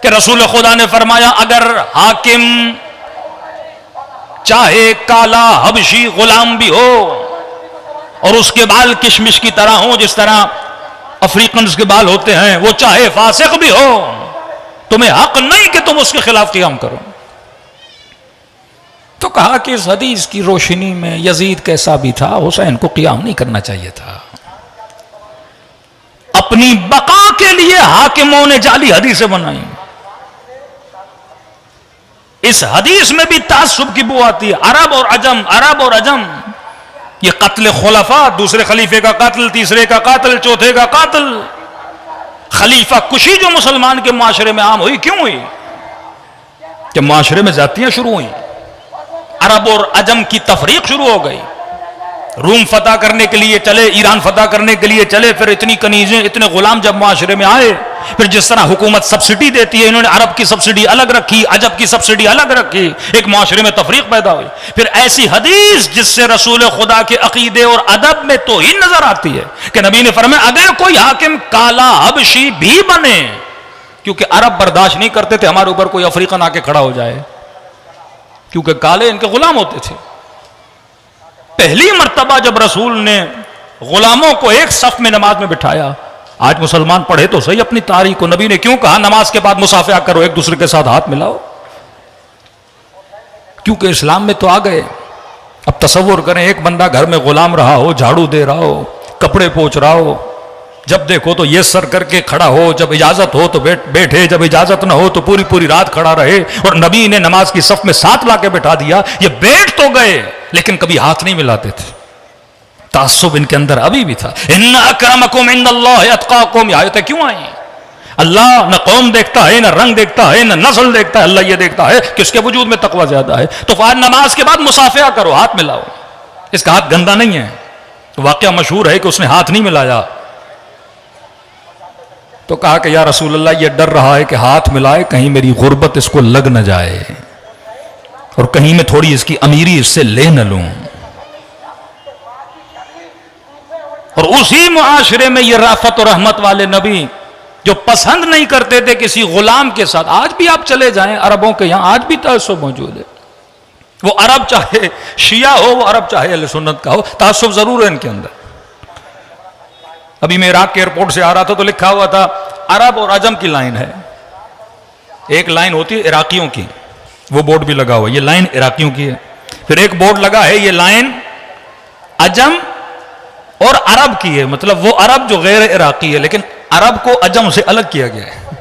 کہ رسول خدا نے فرمایا اگر حاکم چاہے کالا حبشی غلام بھی ہو اور اس کے بال کشمش کی طرح ہوں جس طرح افریقنز کے بال ہوتے ہیں، وہ چاہے فاسق بھی ہو، تمہیں حق نہیں کہ تم اس کے خلاف قیام کرو۔ تو کہا کہ اس حدیث کی روشنی میں یزید کیسا بھی تھا، حسین کو قیام نہیں کرنا چاہیے تھا۔ اپنی بقا کے لیے حاکموں نے جعلی حدیثیں بنائی۔ اس حدیث میں بھی تعصب کی بو آتی ہے، عرب اور عجم، عرب اور عجم، یہ قتل خلفاء، دوسرے خلیفے کا قتل، تیسرے کا قتل، چوتھے کا قتل، خلیفہ کشی جو مسلمان کے معاشرے میں عام ہوئی، کیوں ہوئی؟ کہ معاشرے میں زیادتیاں شروع ہوئیں، عرب اور عجم کی تفریق شروع ہو گئی، روم فتح کرنے کے لیے چلے، ایران فتح کرنے کے لیے چلے، پھر اتنی کنیزیں، اتنے غلام جب معاشرے میں آئے، پھر جس طرح حکومت سبسڈی دیتی ہے، انہوں نے عرب کی سبسڈی الگ رکھی، عجب کی سبسڈی الگ رکھی، ایک معاشرے میں تفریق پیدا ہوئی۔ پھر ایسی حدیث جس سے رسول خدا کے عقیدے اور ادب میں توہین نظر آتی ہے کہ نبی نے فرمایا اگر کوئی حاکم کالا حبشی بھی بنے، کیونکہ عرب برداشت نہیں کرتے تھے ہمارے اوپر کوئی افریقن آ کے کھڑا ہو جائے، کیونکہ کالے ان کے غلام ہوتے تھے۔ پہلی مرتبہ جب رسول نے غلاموں کو ایک صف میں نماز میں بٹھایا، آج مسلمان پڑھے تو صحیح اپنی تاریخ کو، نبی نے کیوں کہا نماز کے بعد مصافحہ کرو، ایک دوسرے کے ساتھ ہاتھ ملاؤ؟ کیونکہ اسلام میں تو آ گئے۔ اب تصور کریں ایک بندہ گھر میں غلام رہا ہو، جھاڑو دے رہا ہو، کپڑے پوچھ رہا ہو، جب دیکھو تو یہ سر کر کے کھڑا ہو، جب اجازت ہو تو بیٹھے، جب اجازت نہ ہو تو پوری پوری رات کھڑا رہے، اور نبی نے نماز کی صف میں ساتھ لا کے بٹھا دیا۔ یہ بیٹھ تو گئے لیکن کبھی ہاتھ نہیں ملاتے تھے، تعصب ان کے اندر ابھی بھی تھا۔ ان اکرمکم عند اللہ اتقاکم، یہ آیتیں کیوں آئیں؟ اللہ نہ قوم دیکھتا ہے، نہ رنگ دیکھتا ہے، نہ نسل دیکھتا ہے، اللہ یہ دیکھتا ہے کہ اس کے وجود میں تقوی زیادہ ہے۔ تو نماز کے بعد مصافحہ کرو، ہاتھ ملاؤ، اس کا ہاتھ گندا نہیں ہے۔ واقعہ مشہور ہے کہ اس نے ہاتھ نہیں ملایا، تو کہا کہ یا رسول اللہ یہ ڈر رہا ہے کہ ہاتھ ملائے کہیں میری غربت اس کو لگ نہ جائے اور کہیں میں تھوڑی اس کی امیری اس سے لے نہ لوں۔ اور اسی معاشرے میں یہ رافت اور رحمت والے نبی جو پسند نہیں کرتے تھے کسی غلام کے ساتھ، آج بھی آپ چلے جائیں عربوں کے یہاں آج بھی تعصب موجود ہے، وہ عرب چاہے شیعہ ہو، وہ عرب چاہے اہل سنت کا ہو، تعصب ضرور ہے ان کے اندر۔ ابھی میں عراق کے ایئرپورٹ سے آ رہا تھا تو لکھا ہوا تھا عرب اور عجم کی لائن ہے، ایک لائن ہوتی ہے عراقیوں کی، وہ بورڈ بھی لگا ہوا، یہ لائن عراقیوں کی ہے، پھر ایک بورڈ لگا ہے یہ لائن عجم اور عرب کی ہے، مطلب وہ عرب جو غیر عراقی ہے، لیکن عرب کو عجم سے الگ کیا گیا ہے۔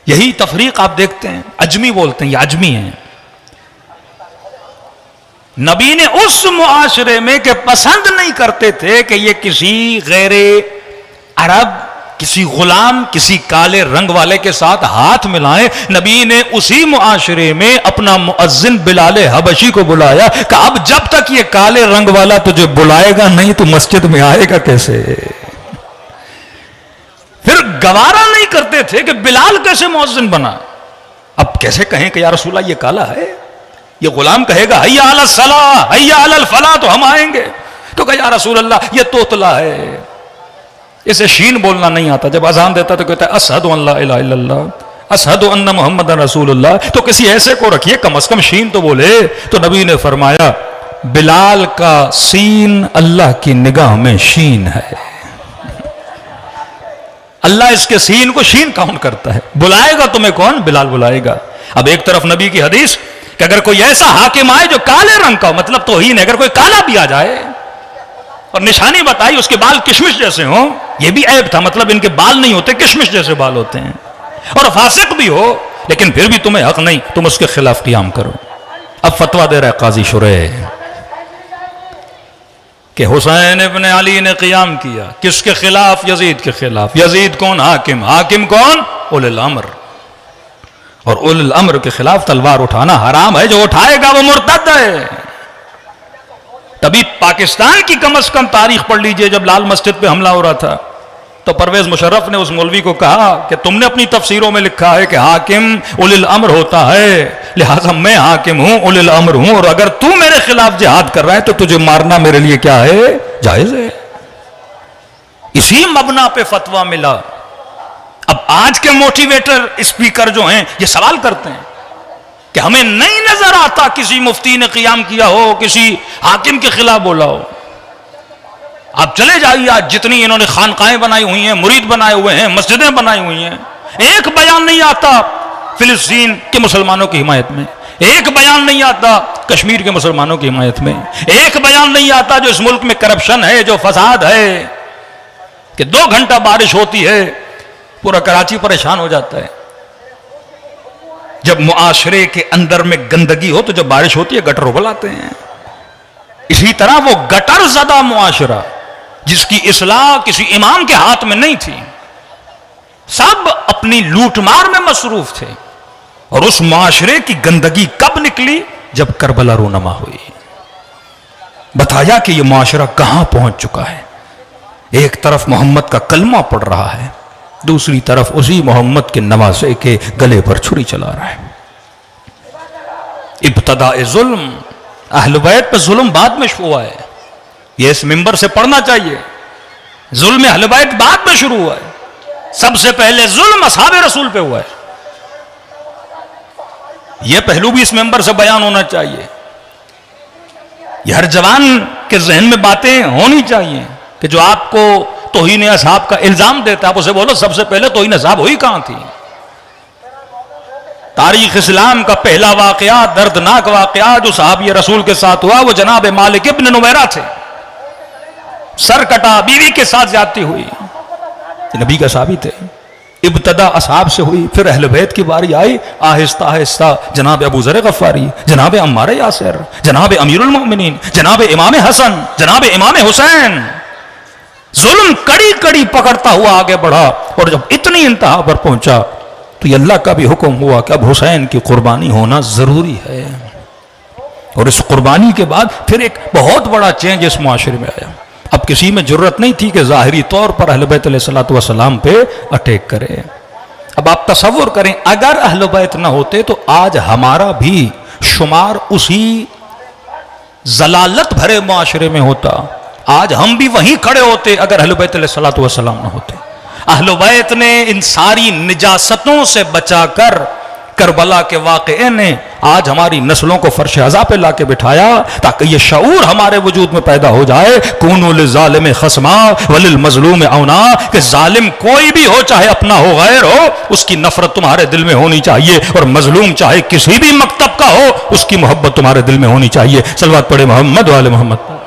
یہی تفریق آپ دیکھتے ہیں، عجمی بولتے ہیں، یہ عجمی ہیں۔ نبی نے اس معاشرے میں کہ پسند نہیں کرتے تھے کہ یہ کسی غیر عرب، کسی غلام، کسی کالے رنگ والے کے ساتھ ہاتھ ملائیں، نبی نے اسی معاشرے میں اپنا مؤذن بلال حبشی کو بلایا کہ اب جب تک یہ کالے رنگ والا تجھے بلائے گا نہیں تو مسجد میں آئے گا کیسے؟ پھر گوارا نہیں کرتے تھے کہ بلال کیسے مؤذن بنا، اب کیسے کہیں کہ یا رسول اللہ یہ کالا ہے، یہ غلام کہے گا حی علی الصلاۃ حی علی الفلاح تو ہم آئیں گے، تو کہا یا رسول اللہ یہ توتلا ہے، اسے شین بولنا نہیں آتا، جب اذان دیتا تو کہتا ہے اشہد ان لا الہ الا اللہ اشہد ان محمد رسول اللہ، تو کسی ایسے کو رکھیے کم از کم شین تو بولے۔ تو نبی نے فرمایا بلال کا سین اللہ کی نگاہ میں شین ہے، اللہ اس کے سین کو شین کاؤنٹ کرتا ہے، بلائے گا تمہیں کون؟ بلال بلائے گا۔ اب ایک طرف نبی کی حدیث کہ اگر کوئی ایسا حاکم آئے جو کالے رنگ کا ہو، مطلب توہین ہے، اگر کوئی کالا بھی آ جائے اور نشانی بتائی اس کے بال کشمش جیسے ہوں، یہ بھی عیب تھا، مطلب ان کے بال نہیں ہوتے، کشمش جیسے بال ہوتے ہیں، اور فاسق بھی ہو لیکن پھر بھی تمہیں حق نہیں، تم اس کے خلاف قیام کرو۔ اب فتویٰ دے رہا ہے قاضی شریح کہ حسین ابن علی نے قیام کیا، کس کے خلاف؟ یزید کے خلاف۔ یزید کون؟ حاکم۔ حاکم کون؟ اولی الامر، اور اولی الامر کے خلاف تلوار اٹھانا حرام ہے، جو اٹھائے گا وہ مرتد ہے۔ تبھی پاکستان کی کم از کم تاریخ پڑھ لیجئے، جب لال مسجد پہ حملہ ہو رہا تھا تو پرویز مشرف نے اس مولوی کو کہا کہ تم نے اپنی تفسیروں میں لکھا ہے کہ حاکم اولی الامر ہوتا ہے، لہٰذا میں حاکم ہوں، اولی الامر ہوں، اور اگر تو میرے خلاف جہاد کر رہا ہے تو تجھے مارنا میرے لیے کیا ہے؟ جائز ہے۔ اسی مبنا پہ فتویٰ ملا۔ اب آج کے موٹیویٹر اسپیکر جو ہیں یہ سوال کرتے ہیں کہ ہمیں نہیں نظر آتا کسی مفتی نے قیام کیا ہو، کسی حاکم کے خلاف بولا ہو. آپ چلے جائیے، آج جتنی انہوں نے خانقاہیں بنائی ہوئی ہیں، مرید بنائے ہوئے ہیں، مسجدیں بنائی ہوئی ہیں، ایک بیان نہیں آتا فلسطین کے مسلمانوں کی حمایت میں، ایک بیان نہیں آتا کشمیر کے مسلمانوں کی حمایت میں، ایک بیان نہیں آتا جو اس ملک میں کرپشن ہے، جو فساد ہے، کہ 2 گھنٹہ بارش ہوتی ہے پورا کراچی پریشان ہو جاتا ہے. جب معاشرے کے اندر میں گندگی ہو تو جب بارش ہوتی ہے گٹر ابل آتے ہیں. اسی طرح وہ گٹر زدہ معاشرہ جس کی اصلاح کسی امام کے ہاتھ میں نہیں تھی، سب اپنی لوٹ مار میں مصروف تھے، اور اس معاشرے کی گندگی کب نکلی؟ جب کربلا رونما ہوئی. بتایا کہ یہ معاشرہ کہاں پہنچ چکا ہے. ایک طرف محمد کا کلمہ پڑھ رہا ہے، دوسری طرف اسی محمد کے نواسے کے گلے پر چھری چلا رہا ہے. ابتداء ظلم، اہل بیت پہ ظلم بعد میں ہوا ہے، یہ اس منبر سے پڑھنا چاہیے. ظلم اہل بیت بعد میں شروع ہوا ہے، سب سے پہلے ظلم اصحاب رسول پہ ہوا ہے. یہ پہلو بھی اس منبر سے بیان ہونا چاہیے. یہ ہر جوان کے ذہن میں باتیں ہونی چاہیے کہ جو آپ کو توہین اصحاب کا الزام دیتا ہے آپ اسے بولو سب سے پہلے توہین اصحاب ہوئی کہاں تھی. تاریخ اسلام کا پہلا واقعہ، دردناک واقعہ جو صحابی رسول کے ساتھ ہوا، وہ جناب مالک ابن نویرہ تھے. سر کٹا، بیوی کے ساتھ زیادتی ہوئی، نبی کا صحابی تھے. ابتدا اصحاب سے ہوئی، پھر اہل بیت کی باری آئی، آہستہ آہستہ جناب ابو ذر غفاری، جناب عمار یاسر، جناب امیر المؤمنین، جناب امام حسن، جناب امام حسین. ظلم کڑی کڑی پکڑتا ہوا آگے بڑھا، اور جب اتنی انتہا پر پہنچا تو یہ اللہ کا بھی حکم ہوا کہ اب حسین کی قربانی ہونا ضروری ہے. اور اس قربانی کے بعد پھر ایک بہت بڑا چینج اس معاشرے میں آیا. اب کسی میں جرت نہیں تھی کہ ظاہری طور پر اہل بیت علیہ الصلوۃ والسلام پہ اٹیک کرے. اب آپ تصور کریں اگر اہل بیت نہ ہوتے تو آج ہمارا بھی شمار اسی ضلالت بھرے معاشرے میں ہوتا. آج ہم بھی وہیں کھڑے ہوتے اگر اہل بیت علیہ الصلوۃ والسلام نہ ہوتے. اہل بیت نے ان ساری نجاستوں سے بچا کر کربلا کے واقعے نے آج ہماری نسلوں کو فرش عزا پہ لا کے بٹھایا تاکہ یہ شعور ہمارے وجود میں پیدا ہو جائے، کونوا للظالم خصما وللمظلوم عونا، کہ ظالم کوئی بھی ہو، چاہے اپنا ہو غیر ہو، اس کی نفرت تمہارے دل میں ہونی چاہیے، اور مظلوم چاہے کسی بھی مکتب کا ہو، اس کی محبت تمہارے دل میں ہونی چاہیے. صلوات پڑھے محمد و آل محمد.